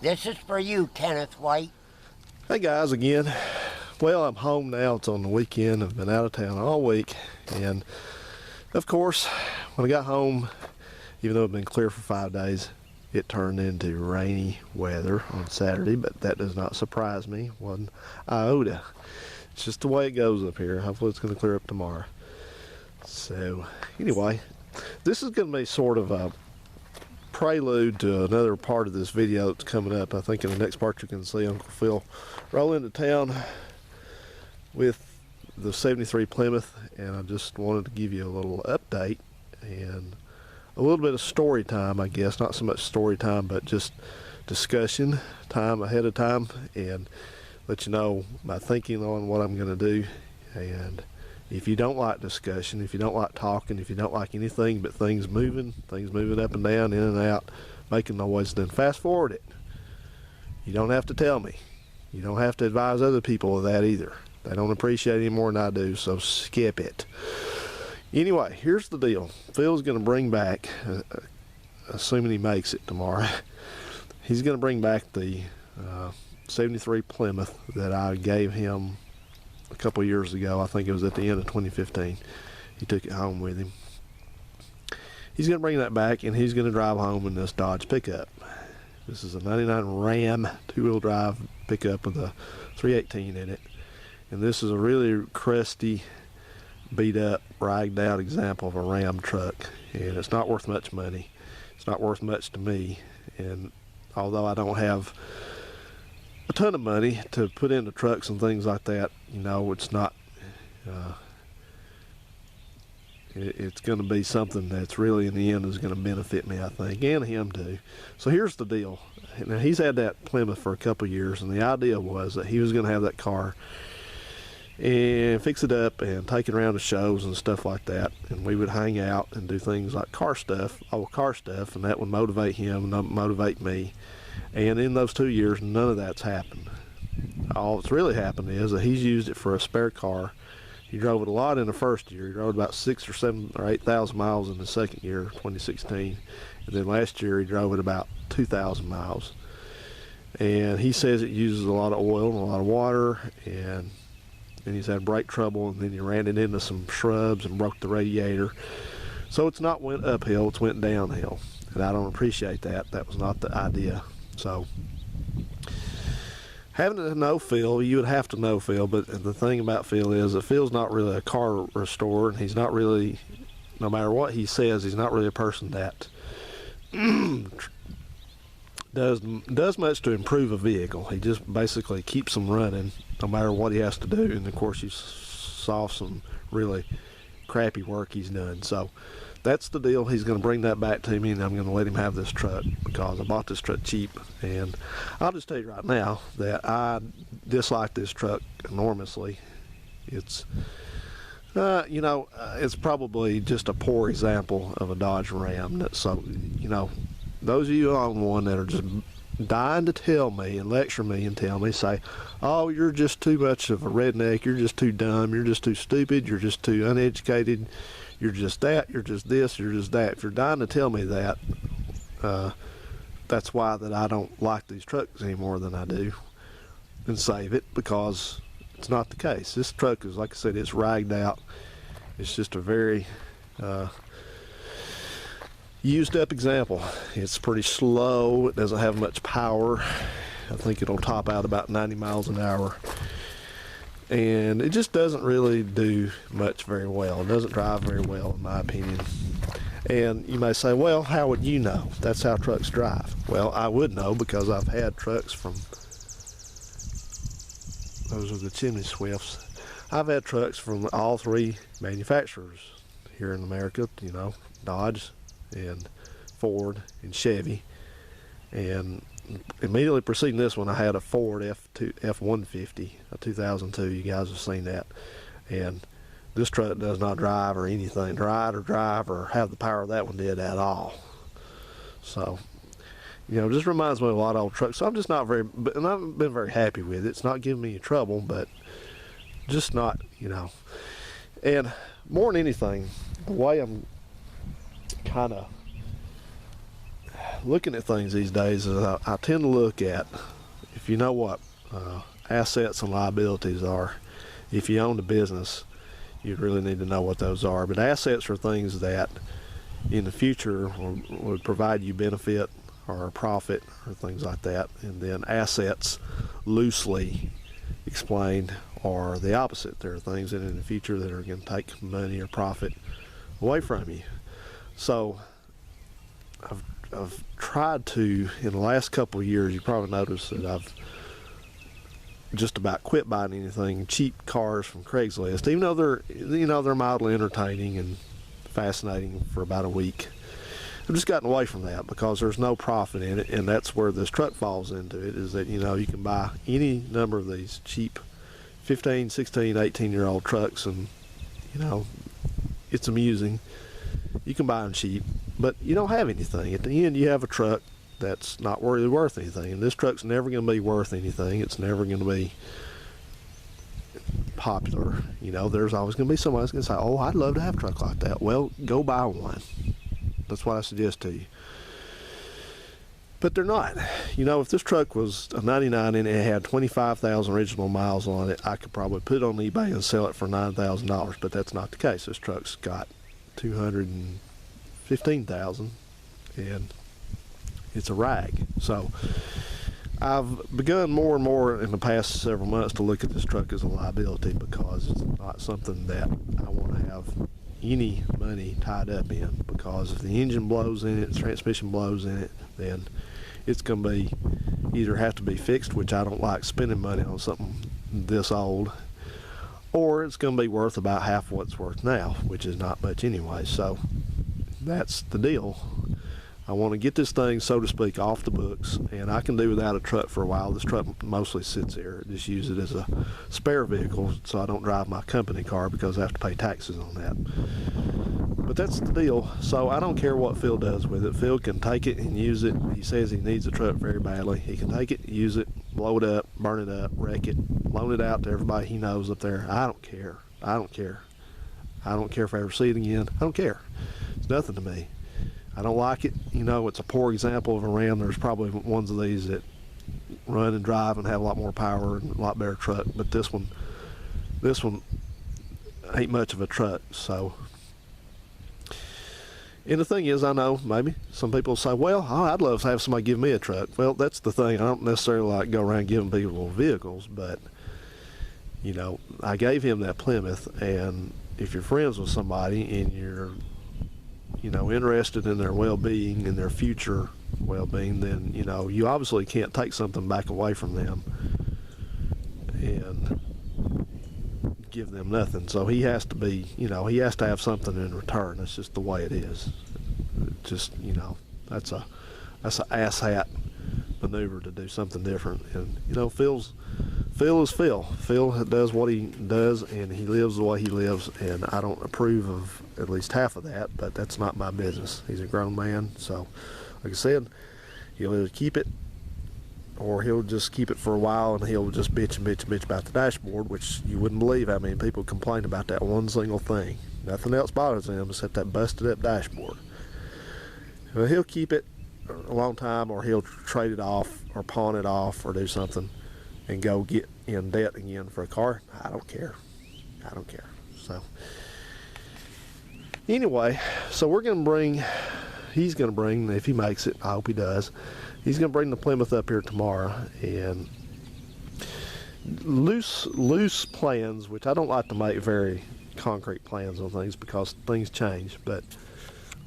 This is for you, Kenneth White. Hey guys, again. Well, I'm home now. It's on the weekend. I've been out of town all week, and of course, when I got home, even though it had been clear for 5 days, it turned into rainy weather on Saturday, but that does not surprise me one iota. It's just the way it goes up here. Hopefully it's going to clear up tomorrow. So anyway, this is going to be sort of a prelude to another part of this video that's coming up. I think in the next part you can see Uncle Phil roll into town with the 73 Plymouth, and I just wanted to give you a little update and a little bit of story time, I guess. Not so much story time, but just discussion time ahead of time, and let you know my thinking on what I'm going to do. And if you don't like discussion, if you don't like talking, if you don't like anything but things moving up and down, in and out, making noise, then fast forward it. You don't have to tell me. You don't have to advise other people of that either. They don't appreciate it any more than I do, so skip it. Anyway, here's the deal. Phil's going to bring back, assuming he makes it tomorrow, he's going to bring back the 73 Plymouth that I gave him a couple years ago. I think it was at the end of 2015. He took it home with him. He's going to bring that back, and he's going to drive home in this Dodge pickup. This is a 99 Ram two-wheel drive pickup with a 318 in it. And this is a really crusty, beat up, ragged out example of a Ram truck, and it's not worth much money. It's not worth much to me, and although I don't have a ton of money to put into trucks and things like that, you know, it's not it's going to be something that's really in the end is going to benefit me, I think, and him too. So here's the deal. Now, he's had that Plymouth for a couple of years, and the idea was that he was going to have that car and fix it up and take it around to shows and stuff like that, and we would hang out and do things like old car stuff, and that would motivate him and motivate me. And in those 2 years, none of that's happened. All that's really happened is that he's used it for a spare car. He drove it a lot in the first year. He drove it about 6,000 or 7,000 or 8,000 miles in the second year, 2016, and then last year he drove it about 2,000 miles. And he says it uses a lot of oil and a lot of water, and he's had brake trouble, and then he ran it into some shrubs and broke the radiator. So it's not went uphill, it's went downhill, and I don't appreciate that. That was not the idea. So having to know Phil, you would have to know Phil, but the thing about Phil is that Phil's not really a car restorer, and he's not really, no matter what he says, he's not really a person that does much to improve a vehicle. He just basically keeps them running no matter what he has to do, and of course you saw some really crappy work he's done. So that's the deal. He's going to bring that back to me, and I'm going to let him have this truck because I bought this truck cheap. And I'll just tell you right now that I dislike this truck enormously. It's it's probably just a poor example of a Dodge Ram. So, you know, those of you who own one that are just dying to tell me and lecture me and tell me, say, oh, you're just too much of a redneck, you're just too dumb, you're just too stupid, you're just too uneducated, you're just that, you're just this, you're just that. If you're dying to tell me that, that's why that I don't like these trucks any more than I do, and save it, because it's not the case. This truck is, like I said, it's ragged out. It's just a very used up example. It's pretty slow. It doesn't have much power. I think it'll top out about 90 miles an hour, and it just doesn't really do much very well. It doesn't drive very well, in my opinion. And you may say, well, how would you know? That's how trucks drive. Well, I would know because I've had trucks from, those are the chimney swifts. I've had trucks from all three manufacturers here in America, you know, Dodge and Ford and Chevy. And immediately preceding this one, I had a Ford F-150, a 2002. You guys have seen that. And this truck does not drive or anything, ride or drive or have the power that one did at all. So, you know, it just reminds me of a lot of old trucks. So I'm just not very, and I've been very happy with it. It's not giving me any trouble, but just not, you know. And more than anything, the way I'm kind of looking at things these days is I tend to look at, if you know what assets and liabilities are, if you own a business, you really need to know what those are. But assets are things that in the future would provide you benefit or a profit or things like that. And then assets, loosely explained, are the opposite. There are things that in the future that are going to take money or profit away from you. So I've tried to, in the last couple of years, you probably noticed that I've just about quit buying anything cheap cars from Craigslist, even though they're mildly entertaining and fascinating for about a week. I've just gotten away from that because there's no profit in it, and that's where this truck falls into it, is that, you can buy any number of these cheap 15, 16, 18-year-old trucks, and, it's amusing. You can buy them cheap, but you don't have anything. At the end, you have a truck that's not really worth anything, and this truck's never going to be worth anything. It's never going to be popular. There's always going to be somebody that's going to say, oh, I'd love to have a truck like that. Well, go buy one. That's what I suggest to you. But they're not. If this truck was a 99 and it had 25,000 original miles on it, I could probably put it on eBay and sell it for $9,000, but that's not the case. This truck's got 215,000, and it's a rag. So I've begun more and more in the past several months to look at this truck as a liability, because it's not something that I want to have any money tied up in, because if the engine blows in it, the transmission blows in it, then it's going to be either have to be fixed, which I don't like spending money on something this old, or it's going to be worth about half what it's worth now, which is not much anyway. So that's the deal. I want to get this thing, so to speak, off the books, and I can do without a truck for a while. This truck mostly sits here. I just use it as a spare vehicle so I don't drive my company car, because I have to pay taxes on that. But that's the deal. So I don't care what Phil does with it. Phil can take it and use it. He says he needs a truck very badly. He can take it, use it, blow it up, burn it up, wreck it, loan it out to everybody he knows up there. I don't care. I don't care. I don't care if I ever see it again. I don't care. It's nothing to me. I don't like it. It's a poor example of a Ram. There's probably ones of these that run and drive and have a lot more power and a lot better truck, but this one ain't much of a truck. So, and the thing is, I know maybe some people say, well, I'd love to have somebody give me a truck. Well, that's the thing. I don't necessarily like go around giving people vehicles, but I gave him that Plymouth, and if you're friends with somebody and you're interested in their well-being and their future well-being, then you obviously can't take something back away from them and give them nothing. So he has to be, he has to have something in return. That's just the way it is. That's an asshat maneuver to do something different. And Phil is Phil. Phil does what he does, and he lives the way he lives, and I don't approve of at least half of that, but that's not my business. He's a grown man, so like I said, he'll either keep it, or he'll just keep it for a while, and he'll just bitch and bitch and bitch about the dashboard, which you wouldn't believe how many people complain about that one single thing. Nothing else bothers them except that busted up dashboard. Well, he'll keep it a long time, or he'll trade it off or pawn it off or do something and go get in debt again for a car. I don't care. So anyway, so he's going to bring, if he makes it, I hope he does, he's going to bring the Plymouth up here tomorrow, and loose plans, which I don't like to make very concrete plans on things because things change, but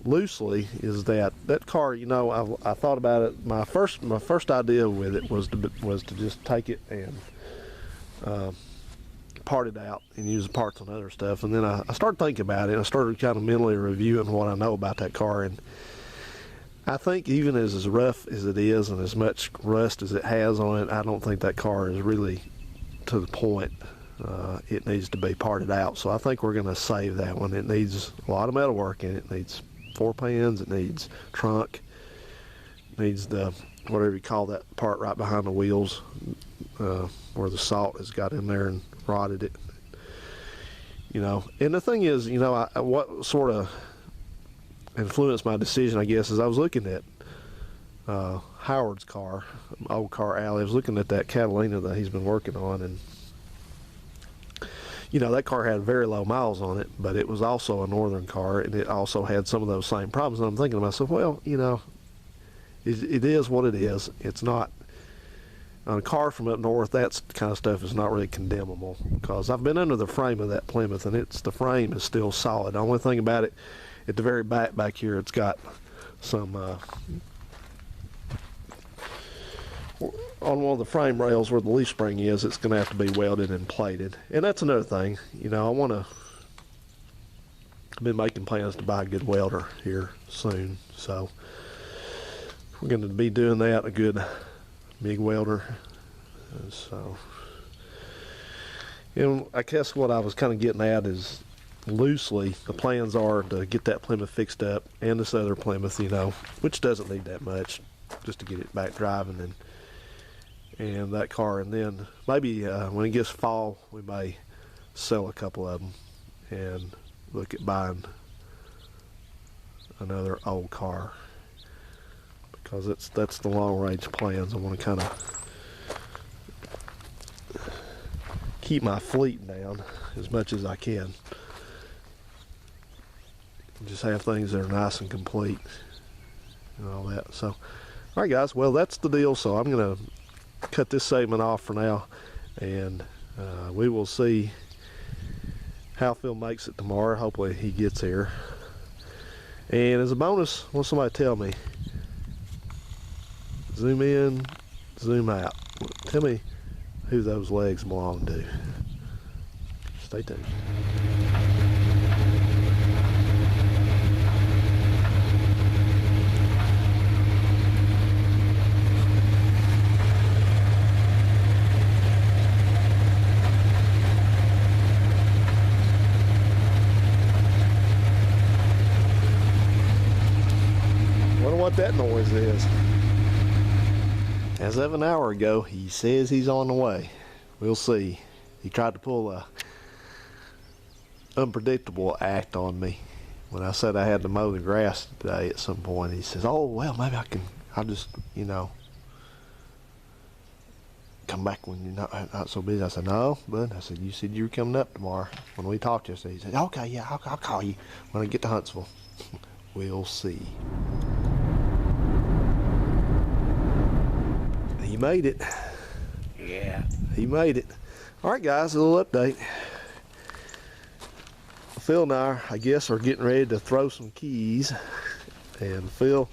loosely is that car, I thought about it. My first idea with it was to just take it and part it out and use the parts on other stuff. And then I started thinking about it, and I started kind of mentally reviewing what I know about that car. And I think even as rough as it is and as much rust as it has on it, I don't think that car is really to the point. It needs to be parted out. So I think we're going to save that one. It needs a lot of metal work in it. It needs 4 pans, it needs trunk, it needs the, whatever you call that part right behind the wheels, where the salt has got in there and rotted it. And the thing is, what sort of influenced my decision, I guess, is I was looking at Howard's car, old car Al. I was looking at that Catalina that he's been working on, and you know, that car had very low miles on it, but it was also a northern car, and it also had some of those same problems. And I'm thinking to myself, well, you know, it is what it is. It's not, on a car from up north, that kind of stuff is not really condemnable, because I've been under the frame of that Plymouth, and the frame is still solid. The only thing about it, at the very back here, it's got some on one of the frame rails where the leaf spring is, it's going to have to be welded and plated. And that's another thing, you know, I've been making plans to buy a good welder here soon, so we're going to be doing that, a good big welder. So, and I guess what I was kind of getting at is, loosely, the plans are to get that Plymouth fixed up, and this other Plymouth, you know, which doesn't need that much, just to get it back driving, and that car, and then maybe when it gets fall, we may sell a couple of them and look at buying another old car, because that's the long range plans. I want to kind of keep my fleet down as much as I can, just have things that are nice and complete and all that. So, all right, guys, well, that's the deal. So I'm gonna cut this segment off for now, and we will see how Phil makes it tomorrow. Hopefully he gets here. And as a bonus, I want somebody to tell me, zoom in, zoom out, tell me who those legs belong to. Stay tuned. What that noise is. As of an hour ago, he says he's on the way. We'll see. He tried to pull a unpredictable act on me when I said I had to mow the grass today at some point. He says, oh, well, maybe I'll just, you know, come back when you're not so busy. I said, no, bud. I said, you said you were coming up tomorrow when we talked yesterday. He said, okay, yeah, I'll call you when I get to Huntsville. We'll see. He made it. Yeah. He made it. All right, guys, a little update. Phil and I guess, are getting ready to throw some keys. And Phil,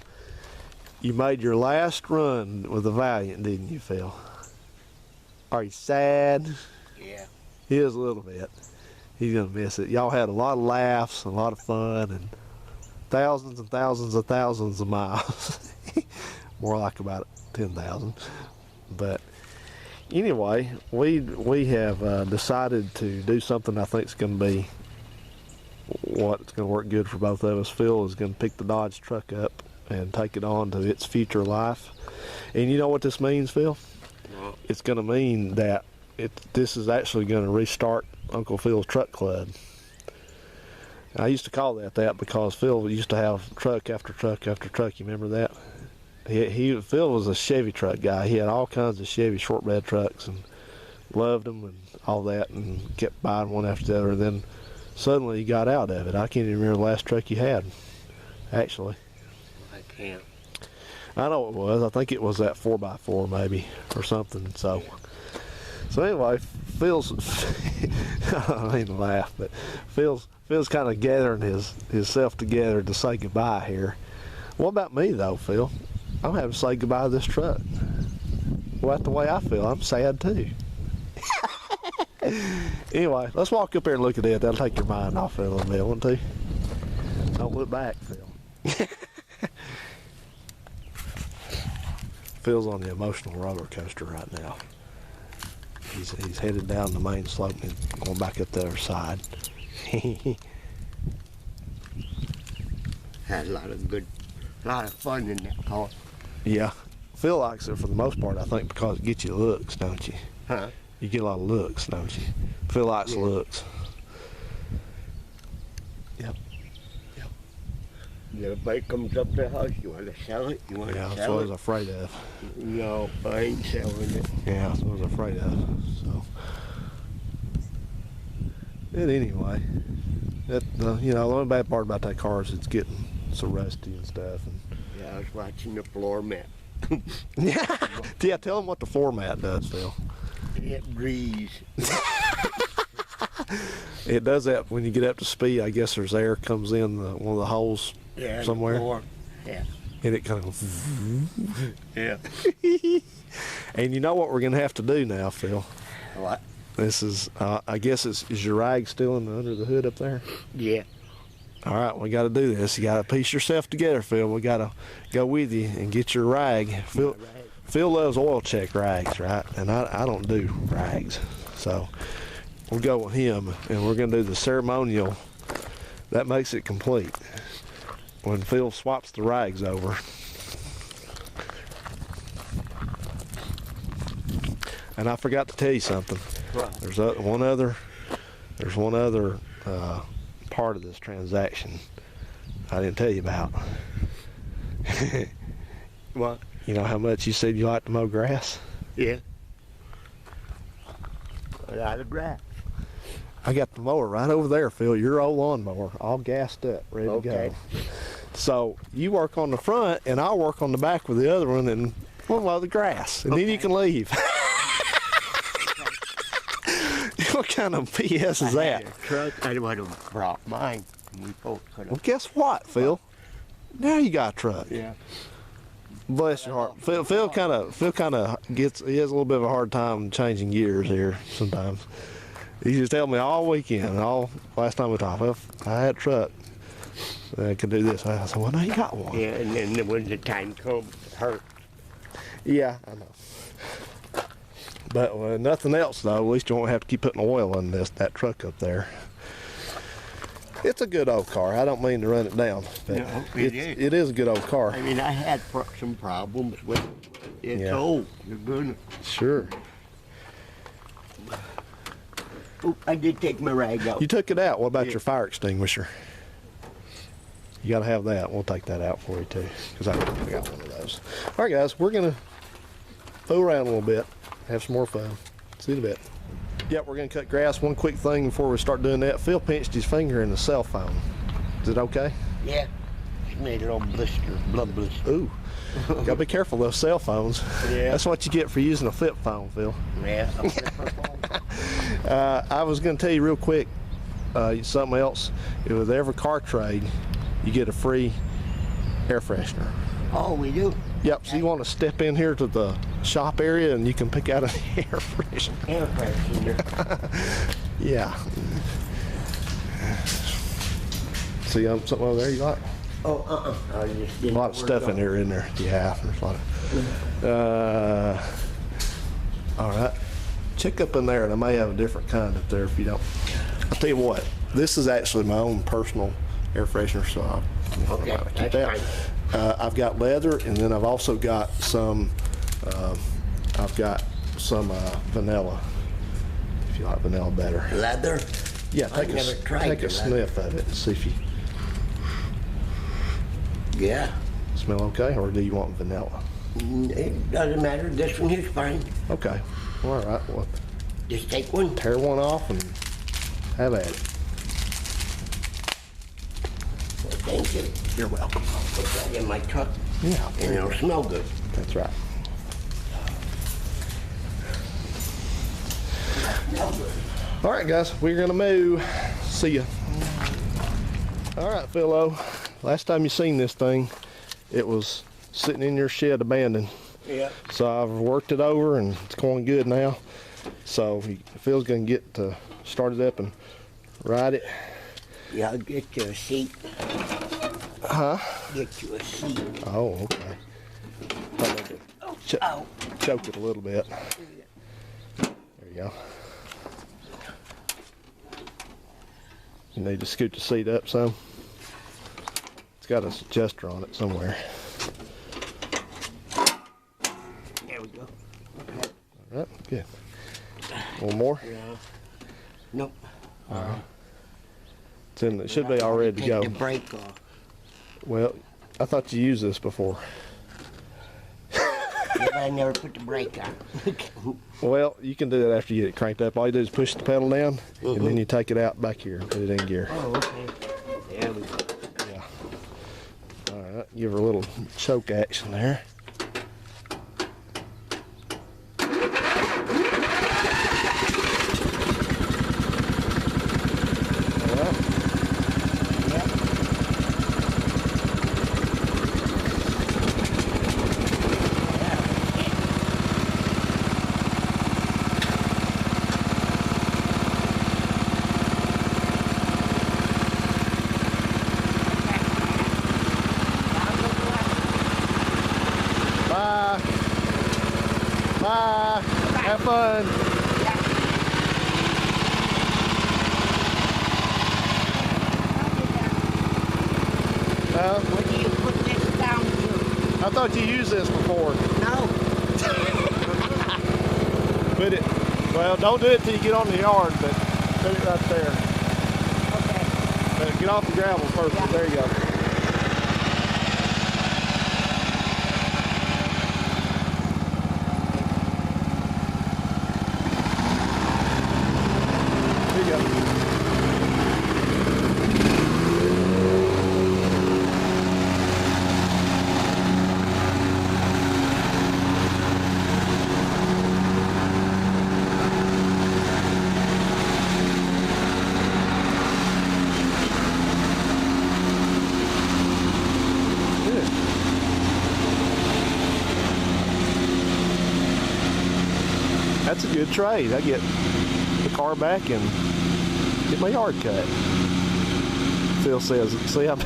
you made your last run with the Valiant, didn't you, Phil? Are you sad? Yeah. He is a little bit. He's gonna miss it. Y'all had a lot of laughs, a lot of fun, and thousands and thousands and thousands of miles. More like about 10,000. But anyway, we have decided to do something I think is going to be what's going to work good for both of us. Phil is going to pick the Dodge truck up and take it on to its future life. And you know what this means, Phil? Well, It's going to mean that this is actually going to restart Uncle Phil's Truck Club. I used to call that because Phil used to have truck after truck after truck. You remember that? Phil was a Chevy truck guy. He had all kinds of Chevy short bed trucks and loved them and all that, and kept buying one after the other. And then suddenly he got out of it. I can't even remember the last truck he had, actually. I can't. I know it was. I think it was that 4x4 maybe or something. So anyway, Phil's I mean to laugh, but Phil's kind of gathering himself together to say goodbye here. What about me though, Phil? I'm having to say goodbye to this truck. Well, that's the way I feel. I'm sad too. Anyway, let's walk up here and look at it. That'll take your mind off it a little bit, won't it? Don't look back, Phil. Phil's on the emotional roller coaster right now. He's headed down the main slope and going back up the other side. Had a lot of fun in that car. Yeah. Phil likes it for the most part, I think, because it gets you looks, don't you? Huh? You get a lot of looks, don't you? Phil likes looks. Yep. Everybody comes up to the house, you want to sell it? You want Yeah, to that's what I sell was it? afraid of. No, I ain't selling it. Yeah, that's what I was afraid of. So, but anyway, that you know, the only bad part about that car is it's getting so rusty and stuff. And Yeah, I was watching the floor mat. yeah, tell them what the format does, Phil. It breathes. It does that when you get up to speed. I guess there's air comes in one of the holes Yeah, somewhere, the floor. Yeah. and it kind of. Yeah. And you know what we're gonna have to do now, Phil? What? This is, I guess, is your rag still under the hood up there? Yeah. All right, we got to do this. You got to piece yourself together, Phil. We got to go with you and get your rag. Phil loves oil check rags, right? And I don't do rags, so we'll go with him, and we're gonna do the ceremonial. That makes it complete. When Phil swaps the rags over. And I forgot to tell you something. There's one other part of this transaction I didn't tell you about. What? You know how much you said you like to mow grass? Yeah. A lot of grass. I got the mower right over there, Phil. Your old lawnmower, all gassed up, ready to go. So you work on the front, and I'll work on the back with the other one, and we'll mow the grass, and then you can leave. What kind of BS is that? Truck, I would have brought mine. We both could Well, have. guess what, Phil? Now you got a truck. Yeah. Bless your heart. Phil kind of gets. He has a little bit of a hard time changing gears here sometimes. He just tell me all weekend, last time we talked, well, if I had a truck, I could do this. I said, well, now you got one. Yeah, and then when the time comes, it hurts. Yeah, I know. But nothing else though. At least you won't have to keep putting oil in that truck up there. It's a good old car. I don't mean to run it down, but No, it is a good old car. I mean, I had some problems with it. It's Yeah. old. You're gonna. Sure. Oh, I did take my rag out. You took it out. What about Yeah. your fire extinguisher? You got to have that. We'll take that out for you too, because I got one of those. All right, guys, we're gonna fool around a little bit, have some more fun. See you in a bit. Yep, we're gonna cut grass. One quick thing before we start doing that. Phil pinched his finger in the cell phone. Is it okay? Yeah. It made a little blister, blood blister. Ooh. Gotta be careful those cell phones. Yeah. That's what you get for using a flip phone, Phil. Yeah. I was gonna tell you real quick, something else. With every car trade, you get a free air freshener. Oh, we do? Yep, so you want to step in here to the shop area and you can pick out an air freshener. Air freshener. Yeah. See something over there you like? Oh, I just didn't A lot of stuff in there, Yeah, there's a lot of. All right. Check up in there, and I may have a different kind up there if you don't. I'll tell you what, this is actually my own personal air freshener, so I'll Okay, keep that's that. I've got leather, and then I've also got some. Vanilla. If you like vanilla better. Leather? Yeah, I've never tried take the a sniff of it and see if you Yeah. smell okay, or do you want vanilla? It doesn't matter. This one here's fine. Okay. All right. Well, Just take one. tear one off and have at it. Thank you. You're welcome. Put that in my truck, Yeah. and it'll smell good. That's right. Smell good. All right, guys, we're gonna move. See ya. All right, Philo. Last time you seen this thing, it was sitting in your shed abandoned. Yeah. So I've worked it over and it's going good now. So Phil's gonna get to start it up and ride it. Yeah, I'll get you a seat. Huh? Get you a seat. Oh, okay. Ow. Choke it a little bit. There you go. You need to scoot the seat up some. It's got an adjuster on it somewhere. There we go. All right, good. One more. Yeah. Nope. It's in. It should be all ready to go. Take the brake off. Well, I thought you used this before. But I never put the brake on. Well, you can do that after you get it cranked up. All you do is push the pedal down, and then you take it out back here and put it in gear. Oh, okay. There we go. Yeah. All right, give her a little choke action there. Bye. Have fun. What do you put this down to? I thought you used this before. No. Put it. Well, don't do it till you get on the yard, but put it right there. Okay. Get off the gravel first. Yeah. There you go. There you go. That's a good trade. I get the car back and get my yard cut. Phil says, see, I'm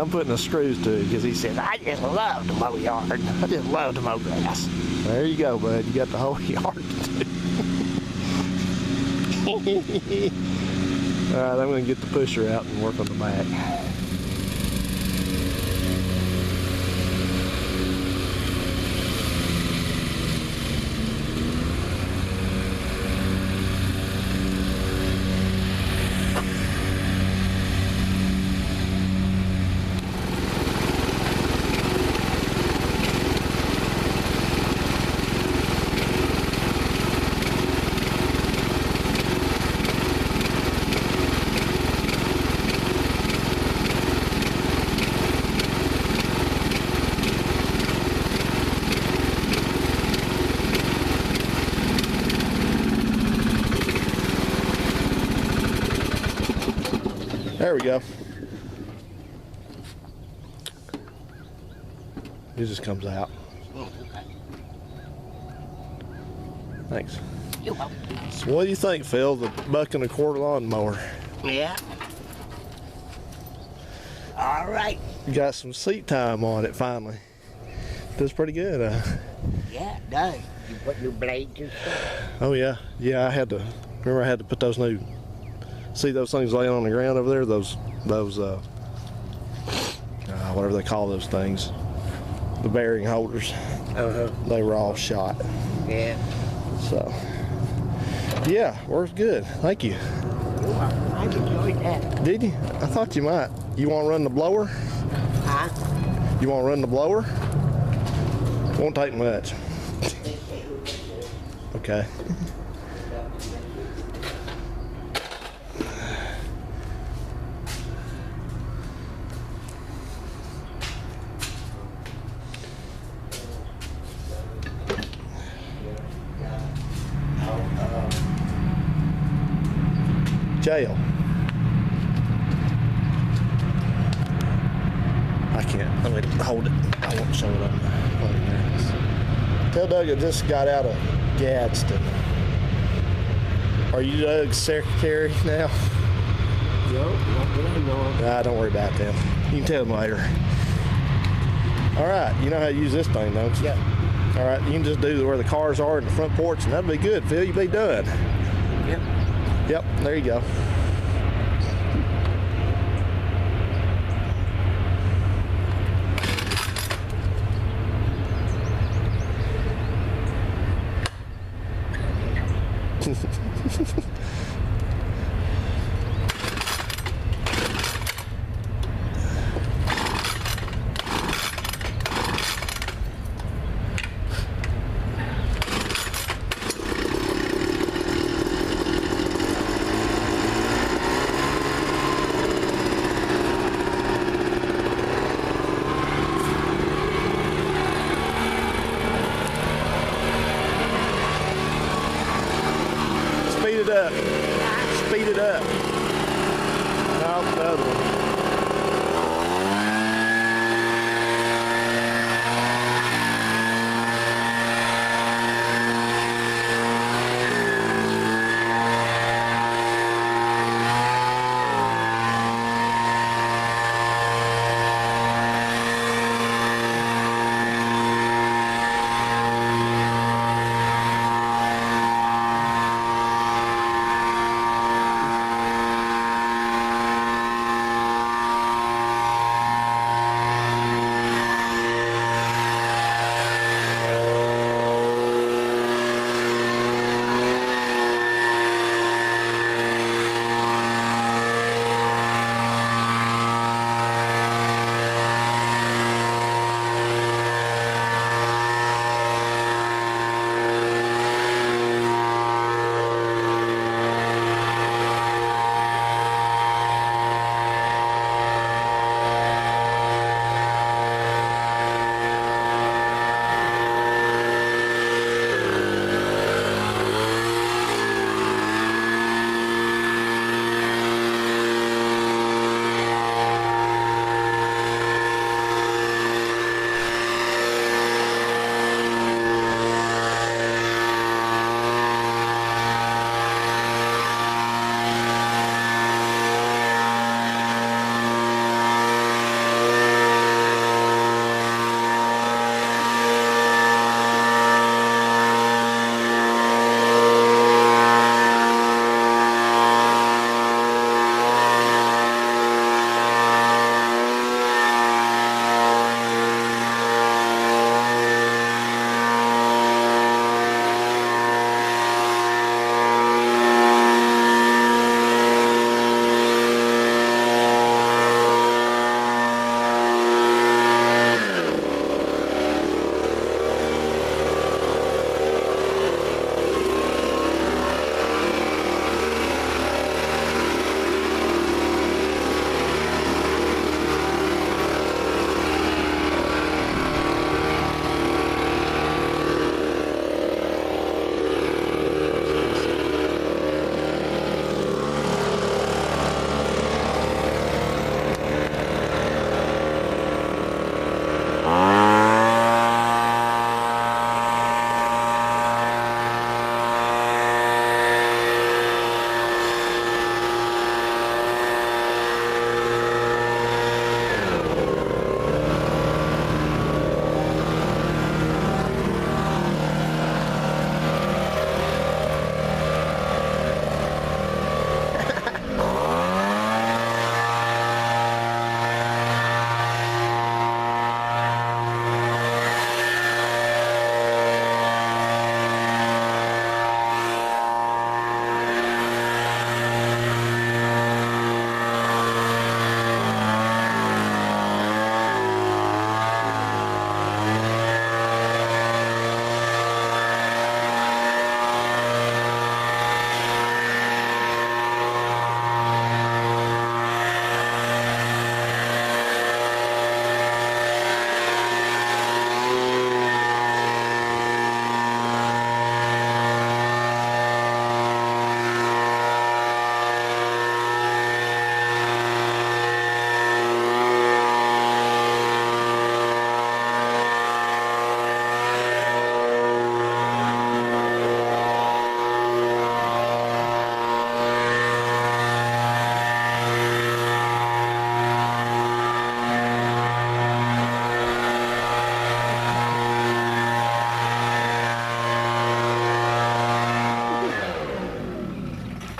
putting the screws to it because he said, I just love to mow yard. I just love to mow grass. There you go, bud. You got the whole yard to do. All right, I'm going to get the pusher out and work on the back. There we go. It just comes out. Oh, okay. Thanks. You're welcome. So what do you think, Phil? The buck and a quarter lawnmower. Yeah. All right. You got some seat time on it finally. Does pretty good. Yeah, it does. You put new blades and stuff. Oh yeah, yeah. I had to put those new. See those things laying on the ground over there? Those whatever they call those things, the bearing holders. They were all shot. Yeah. So yeah, works good. Thank you. I enjoyed that. Did you? I thought you might. You want to run the blower? Huh? You want to run the blower? Won't take much. Okay. Jail. I can't. Let me hold it. I won't show it up. Tell Doug I just got out of Gadsden. Are you Doug's secretary now? No, not that I know of. Nah, don't worry about them. You can tell him later. All right, you know how to use this thing, don't you? Yeah. All right, you can just do where the cars are in the front porch, and that'll be good, Phil. You'll be done. Yep. Yep, there you go. it up. Speed it up. No, the other one.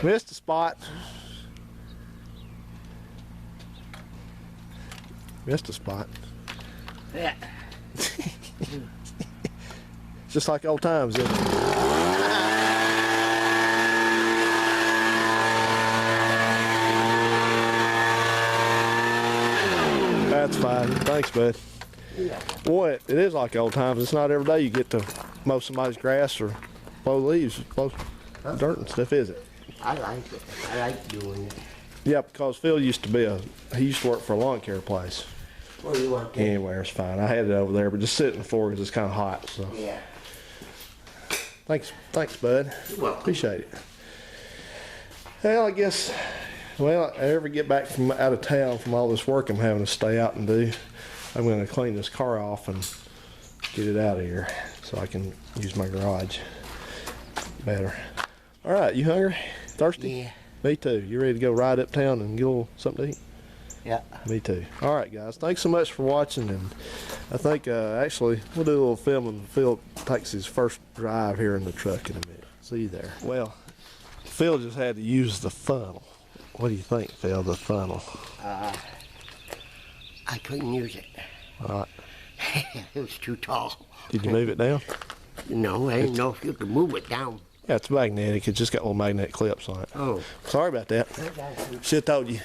Missed a spot. Missed a spot. Yeah. Just like old times, isn't it? That's fine. Thanks, bud. Yeah. Boy, it is like old times. It's not every day you get to mow somebody's grass or blow leaves, blow dirt and stuff, is it? I like it. I like doing it. Yeah, because Phil used to work for a lawn care place. What do you want? Anywhere it's fine. I had it over there, but just sit in the floor because it's kind of hot. So Yeah. thanks, bud. You're welcome. Appreciate it. Well, I guess, well, I ever get back from out of town from all this work I'm having to stay out and do, I'm going to clean this car off and get it out of here so I can use my garage better. All right, you hungry? Thirsty? Yeah. Me too. You ready to go ride uptown and get a little something to eat? Yeah. Me too. All right, guys. Thanks so much for watching, and I think actually we'll do a little filming. Phil takes his first drive here in the truck in a minute. See you there. Well, Phil just had to use the funnel. What do you think, Phil? The funnel? I couldn't use it. All right. It was too tall. Did you move it down? No, I didn't know if you could move it down. Yeah, it's magnetic. It's just got little magnetic clips on it. Oh. Sorry about that. Should have told you.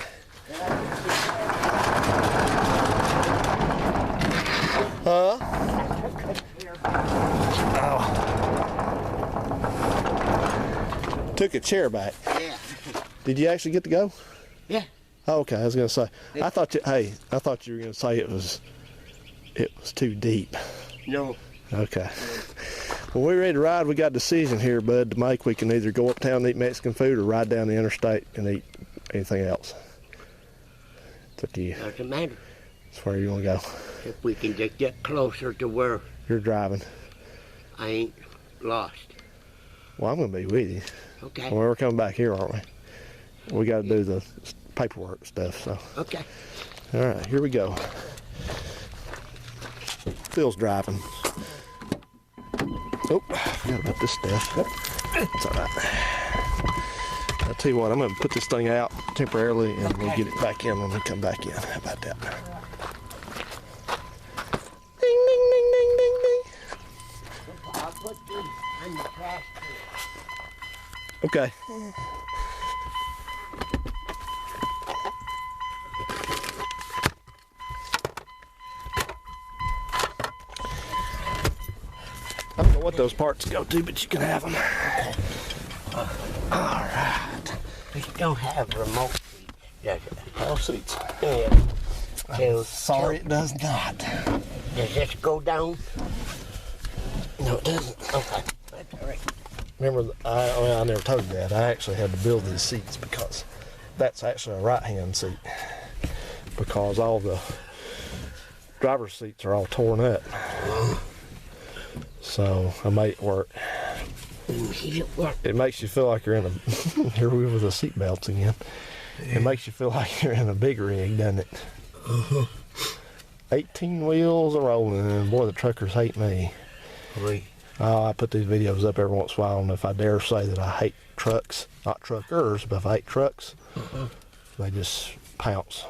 Huh? Oh. Took a chair back. Yeah. Did you actually get to go? Yeah. Oh, okay. I was gonna say. Yeah. I thought you were gonna say it was too deep. No. Okay. Well, we're ready to ride. We got a decision here, bud, to make. We can either go uptown and eat Mexican food or ride down the interstate and eat anything else. It's up to you. Doesn't matter. That's where you want to go. If we can just get closer to where You're driving. I ain't lost. Well, I'm going to be with you. Okay. Well, we're coming back here, aren't we? We got to do the paperwork stuff, so. Okay. All right, here we go. Phil's driving. Oh, I forgot about this stuff. It's all right. I'll tell you what, I'm going to put this thing out temporarily and we'll get it back in when we come back in. How about that? Ding, ding, ding, ding, ding, ding. I'll put these in the trash can. Okay. I don't know what those parts go to, but you can have them. All right. It don't have remote seats, does it? All seats. Yeah. So, Sorry, it does not. Does this go down? No, it doesn't. Okay. That's all right. Remember, I never told you that. I actually had to build these seats because that's actually a right-hand seat. Because all the driver's seats are all torn up. So I made it work. It makes you feel like you're in a here we with the seat belts again. It makes you feel like you're in a big rig, doesn't it? 18 wheels are rolling, and boy, the truckers hate me. Really? Oh, I put these videos up every once in a while, and if I dare say that I hate trucks, not truckers, but if I hate trucks, they just pounce.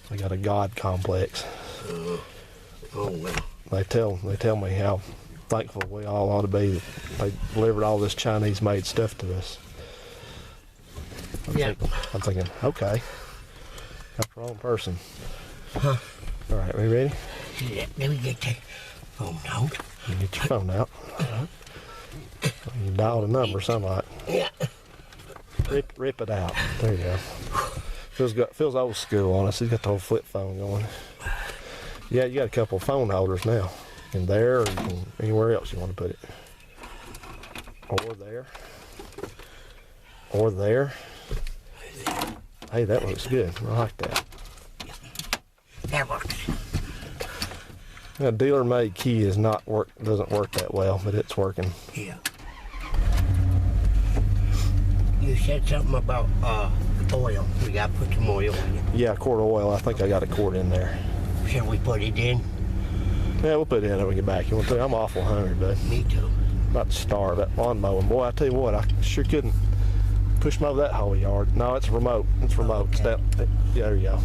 They got a God complex. Oh well. They tell me how thankful we all ought to be that they delivered all this Chinese-made stuff to us. I'm thinking, okay, got the wrong person. Huh. All right, we ready? Yeah, let me get the phone out. You get your phone out. You dialed a number, something like. Yeah. Rip it out. There you go. Feels old school on us. He's got the whole flip phone going. Yeah, you got a couple of phone holders now. In there, or you can, anywhere else you want to put it. Or there. Or there. Hey, that looks good. I like that. That works. A dealer-made key doesn't work that well, but it's working. Yeah. You said something about oil. We got to put some oil in it. Yeah, a quart of oil. I think I got a quart in there. Shall we put it in? Yeah, we'll put it in when we get back. You want to? I'm awful hungry, bud. Me too. About to starve. That lawn mowing. Boy, I tell you what, I sure couldn't push him over that whole yard. No, it's remote. It's remote. Okay. Step. Yeah, there you go.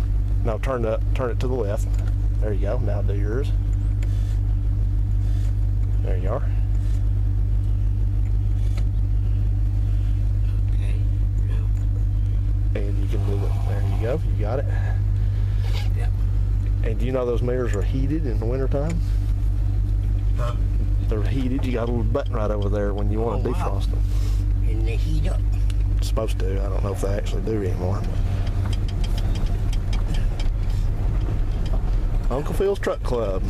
Now turn it to the left. There you go. Now do yours. There you are. Okay. And you can move it. There you go. You got it. Yep. And do you know those mirrors are heated in the wintertime? Huh? They're heated. You got a little button right over there when you want to defrost them. And they heat up. It's supposed to. I don't know if they actually do anymore. Uncle Phil's Truck Club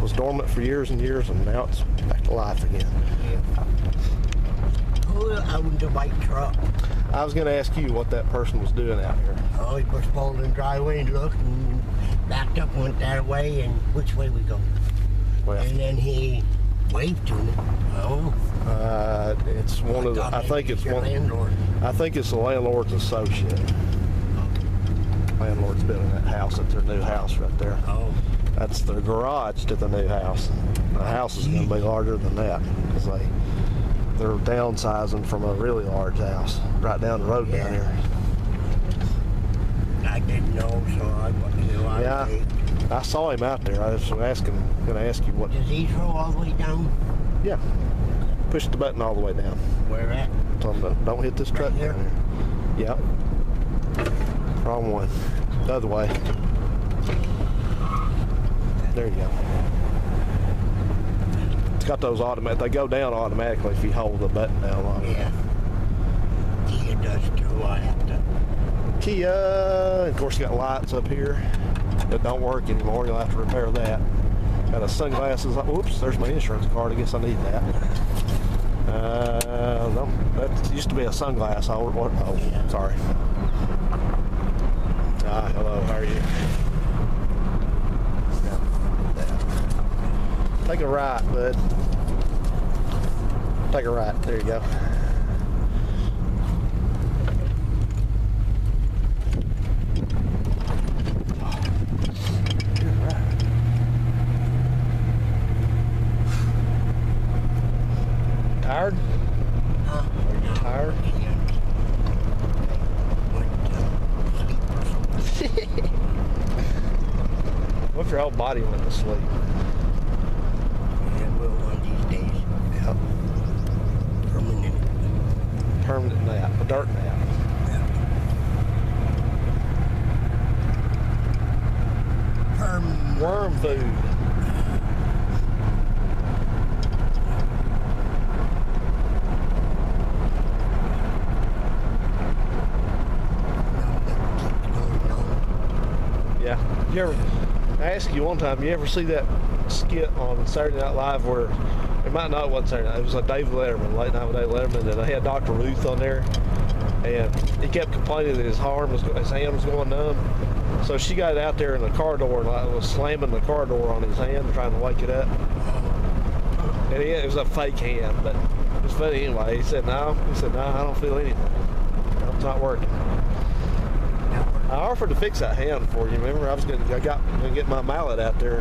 was dormant for years and years, and now it's back to life again. Yeah. Oh, out in the white truck. I was going to ask you what that person was doing out here. Oh, he was pulling the driveway and looked and backed up, went that way, and which way we go? Well, And then he waved to me. Oh, it's one of the. I think it's your one. landlord. I think it's the landlord's associate. Landlord's building that house. That's their new house right there. Oh, That's their garage to the new house. The house is going to be larger than that because they're downsizing from a really large house right down the road down here. I didn't know, so I Yeah. waved. I saw him out there. I was going to ask you what. Does he throw all the way down? Yeah. Push the button all the way down. Where at? Tell him don't hit this truck Right here? down here. Yep. Wrong one. The other way. There you go. It's got those automatic. They go down automatically if you hold the button down long enough. Yeah. Kia does too. I have to. Kia, of course, you got lights up here that don't work anymore. You'll have to repair that. Got a sunglasses. Whoops, there's my insurance card. I guess I need that. No, that used to be a sunglass holder. Oh, sorry. Hello, how are you? Take a right, bud. Take a right. There you go. Tired? Huh? Are you tired? What if your whole body went to sleep? Yeah, will one of these days. Yep. Permanent nap, a dirt nap. Worm food. Yeah. You ever? I asked you one time. You ever see that skit on Saturday Night Live where it might not wasn't Saturday Night? It was like David Letterman, late night with David Letterman, and they had Dr. Ruth on there, and he kept complaining that his hand was going numb. So she got out there in the car door and was slamming the car door on his hand, trying to wake it up. And it was a fake hand, but it was funny anyway. He said, no, I don't feel anything. It's not working. I offered to fix that hand for you. Remember, I got to get my mallet out there.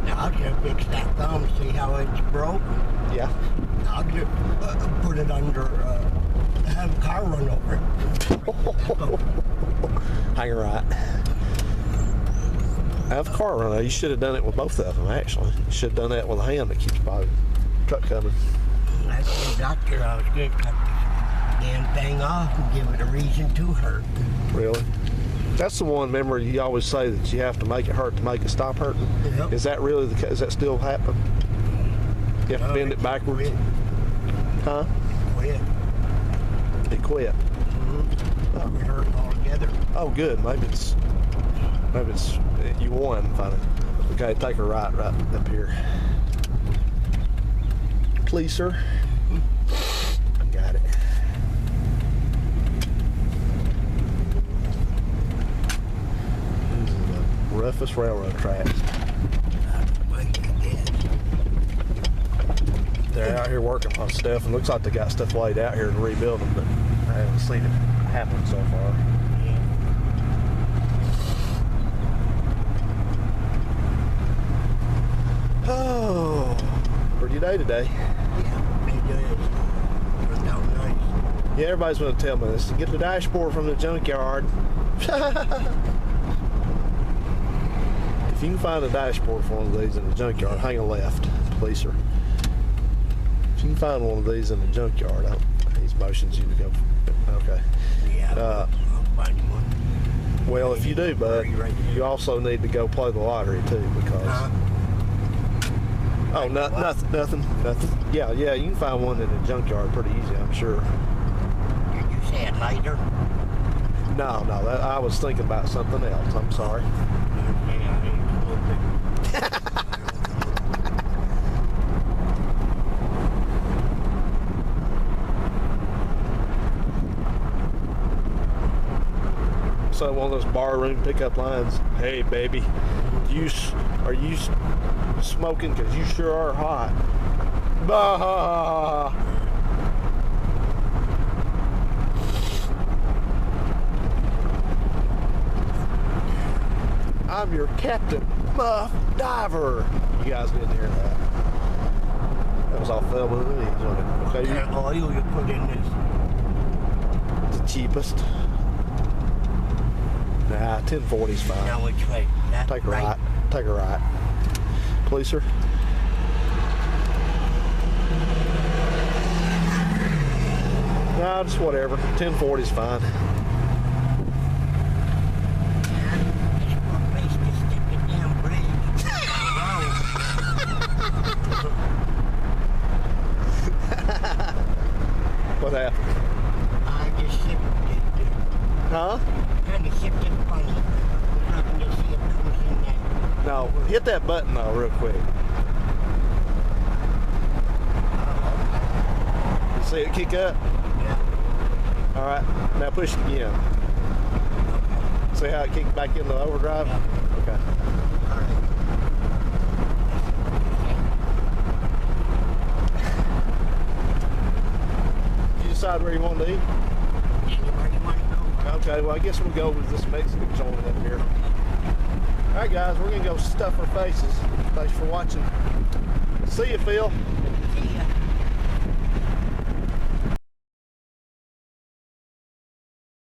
Now I'll just fix that thumb, see how it's broke. Yeah. I'll just put it under, have a car run over it. Hang right. I have a car runner. You should have done it with both of them, actually. You should have done that with a hand that keeps the truck coming. I told the doctor I was going to cut the damn thing off and give it a reason to hurt. Really? That's the one, remember, you always say that you have to make it hurt to make it stop hurting. Yep. Is that really the case? Is that still happening? You have to bend it backwards? Quit. Huh? Quit. It quit. Mm-hmm. It hurt altogether. Oh, good. Maybe it's you won finally. Okay, take a right up here. Please, sir. Got it. These are the roughest railroad tracks. They're out here working on stuff, and looks like they got stuff laid out here to rebuild them, but I haven't seen it happen so far. Oh, pretty day today. Yeah, it is. Turned out nice. Yeah, everybody's going to tell me this. Get the dashboard from the junkyard. If you can find a dashboard for one of these in the junkyard, hang a left, please, sir. If you can find one of these in the junkyard, he's motions you to go. Okay. Yeah, I'll find one. Well, if you do, bud, you also need to go play the lottery too, because. Oh, nothing. Yeah, you can find one in the junkyard pretty easy, I'm sure. Did you say a lighter? No, I was thinking about something else. I'm sorry. So one of those barroom pickup lines. Hey, baby, are you smoking? Because you sure are hot. Bah! I'm your Captain Muff Diver. You guys didn't hear that. That was all Thelma and Louise, wasn't it? Okay, That oil you put in this. the cheapest. Nah, 1040's fine. Now which way? That Take a right. Take a right. Please, sir. Nah, just whatever. 1040's fine. What happened? I just shifted it. Huh? Kind of shifted funny. I'm looking to see if it was in there. No, hit that button though real quick. You see it kick up? Yeah. Alright, now push it again. See how it kicked back into overdrive? Yeah. Okay. All right. You decide where you want to eat? Anywhere you want to go. Okay, well I guess we'll go with this Mexican joint up here. Alright guys, we're gonna go stuff our faces. Thanks for watching. See you, Phil.